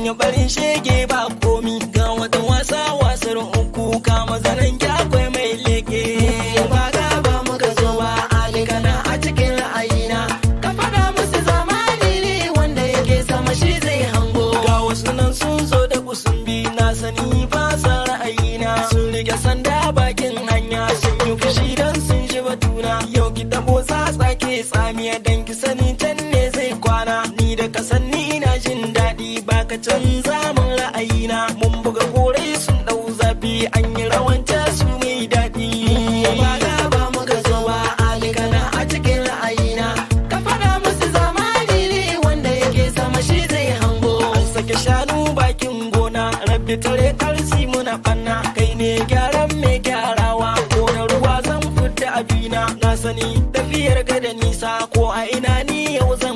yi barin shege ba komi ga wata wasa wasar uku kama zanen akwai mai leke ba gaba muka zo ba alikana a cikin ra'ayina ka fada musu zamani ne wanda yake sama shi zai hango ga wasu nan sun zo da kusumbi na sani ba sa ra'ayina sun rike sanda bakin hanya sun yi fushi dan sun shi batuna yau ki tabo tsake tsamiya dan ki sani can ne zai kwana ni da kasanni ina jin daɗi baka canza min ra'ayina mun buga korai sun dau zafi an yi rawanta su mai daɗi ba gaba muka zo ba alikana a cikin ra'ayina ka fada musu zamani ne wanda yake sama shi zai hango an sake shanu bakin gona rabbi tare karsi muna fanna kai ne gyaran mai gyarawa ko da ruwa zan fita abina na sani tafiyar ga da nisa ko a ina ni yau zan